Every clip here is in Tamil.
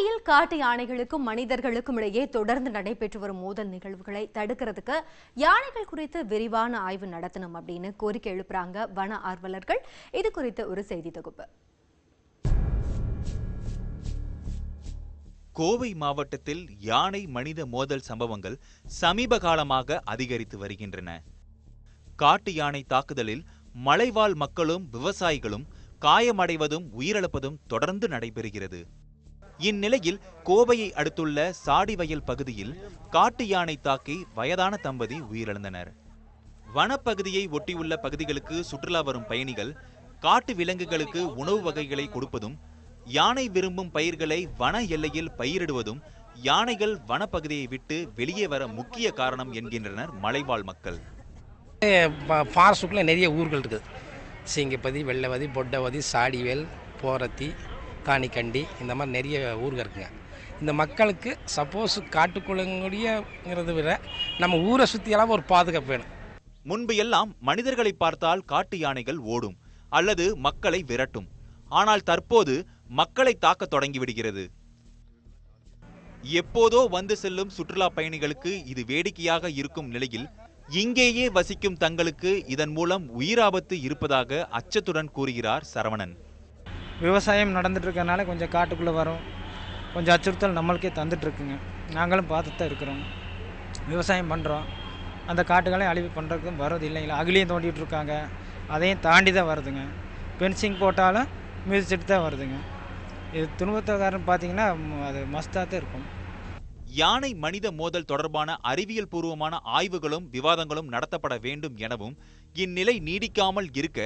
கோவையில் காட்டு யானைகளுக்கும் மனிதர்களுக்கும் இடையே தொடர்ந்து நடைபெற்று வரும் மோதல் நிகழ்வுகளை தடுக்கிறதுக்கு யானைகள் குறித்து விரிவான ஆய்வு நடத்தணும் அப்படின்னு கோரிக்கை எழுப்புறாங்க வன ஆர்வலர்கள். இது குறித்த ஒரு செய்தி தொகுப்பு. கோவை மாவட்டத்தில் யானை மனித மோதல் சம்பவங்கள் சமீப காலமாக அதிகரித்து வருகின்றன. காட்டு யானை தாக்குதலில் மலைவாழ் மக்களும் விவசாயிகளும் காயமடைவதும் உயிரிழப்பதும் தொடர்ந்து நடைபெறுகிறது. இந்நிலையில் கோவையை அடுத்துள்ள சாடிவயல் பகுதியில் காட்டு யானை தாக்கி வயதான தம்பதி உயிரிழந்தனர். வனப்பகுதியை ஒட்டியுள்ள பகுதிகளுக்கு சுற்றுலா வரும் பயணிகள் காட்டு விலங்குகளுக்கு உணவு வகைகளை கொடுப்பதும், யானை விரும்பும் பயிர்களை வன எல்லையில் பயிரிடுவதும் யானைகள் வனப்பகுதியை விட்டு வெளியே வர முக்கிய காரணம் என்கின்றனர் மலைவாழ் மக்கள். ஃபாரஸ்ட்டுக்குள்ளே நிறைய ஊர்கள் இருக்குது. சிங்கப்பதி, வெள்ளவதி, பொட்டவதி, சாடிவேல், போரத்தி, காணிக்கண்டி, இந்த மாதிரி நிறைய ஊர்கள் இருக்குங்க. இந்த மக்களுக்கு சப்போஸ் காட்டுக்குள்ளங்கிறத விட நம்ம ஊரை சுற்றியெல்லாம் ஒரு பாதுகாப்பு வேணும். முன்பு எல்லாம் மனிதர்களை பார்த்தால் காட்டு யானைகள் ஓடும் அல்லது மக்களை விரட்டும். ஆனால் தற்போது மக்களை தாக்க தொடங்கிவிடுகிறது. எப்போதோ வந்து செல்லும் சுற்றுலா பயணிகளுக்கு இது வேடிக்கையாக இருக்கும் நிலையில் இங்கேயே வசிக்கும் தங்களுக்கு இதன் மூலம் உயிராபத்து இருப்பதாக அச்சத்துடன் கூறுகிறார் சரவணன். விவசாயம் நடந்துட்டு இருக்கறனால கொஞ்சம் காட்டுக்குள்ளே வரும், கொஞ்சம் அச்சுறுத்தல் நம்மளுக்கே தந்துட்டுருக்குங்க. நாங்களும் பார்த்துட்டு தான் இருக்கிறோம், விவசாயம் பண்ணுறோம். அந்த காட்டுகளையும் அழிவு பண்ணுறதுக்கு வர்றது இல்லைங்களா, அகிலையும் தோண்டிகிட்டு இருக்காங்க, அதையும் தாண்டி தான் வருதுங்க. பென்சிங் போட்டாலும் மிதிச்சுட்டு தான் வருதுங்க. இது துன்பத்துக்காரன் பார்த்தீங்கன்னா அது மஸ்தாக தான் இருக்கும். யானை மனித மோதல் தொடர்பான அறிவியல் பூர்வமான ஆய்வுகளும் விவாதங்களும் நடத்தப்பட வேண்டும் எனவும், இந்நிலை நீடிக்காமல் இருக்க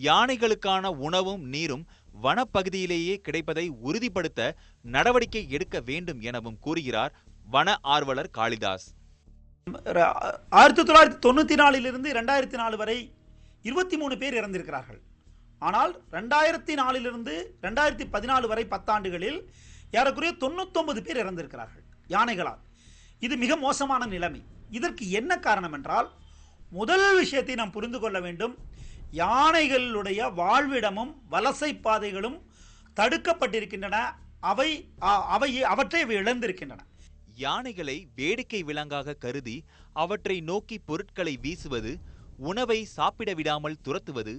யானைகளுக்கான உணவும் நீரும் வனப்பகுதியிலேயே கிடைப்பதை உறுதிப்படுத்த நடவடிக்கை எடுக்க வேண்டும் எனவும் கூறுகிறார் வன ஆர்வலர் காளிதாஸ். 1994 2004 வரை 23 பேர் இறந்திருக்கிறார்கள். ஆனால் 2004 2014 வரை 10 ஆண்டுகளில் ஏறக்குறைய 99 பேர் இறந்திருக்கிறார்கள் யானைகளால். இது மிக மோசமான நிலைமை. இதற்கு என்ன காரணம் என்றால், முதல் விஷயத்தை நாம் புரிந்து கொள்ள வேண்டும். யானைகளுடைய வாழ்விடமும் வலசை பாதைகளும் தடுக்கப்பட்டிருக்கின்றன. அவற்றை இழந்திருக்கின்றன. யானைகளை வேடிக்கை விலங்காக கருதி அவற்றை நோக்கி பொருட்களை வீசுவது, உணவை சாப்பிட விடாமல் துரத்துவது,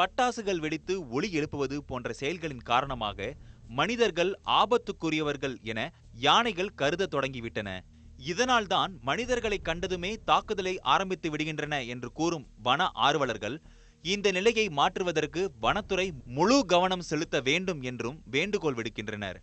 பட்டாசுகள் வெடித்து ஒலி எழுப்புவது போன்ற செயல்களின் காரணமாக மனிதர்கள் ஆபத்துக்குரியவர்கள் என யானைகள் கருத தொடங்கிவிட்டன. இதனால்தான் மனிதர்களை கண்டதுமே தாக்குதலை ஆரம்பித்து விடுகின்றன என்று கூறும் வன ஆர்வலர்கள் இந்த நிலையை மாற்றுவதற்கு வனத்துறை முழு கவனம் செலுத்த வேண்டும் என்றும் வேண்டுகோள் விடுக்கின்றனர்.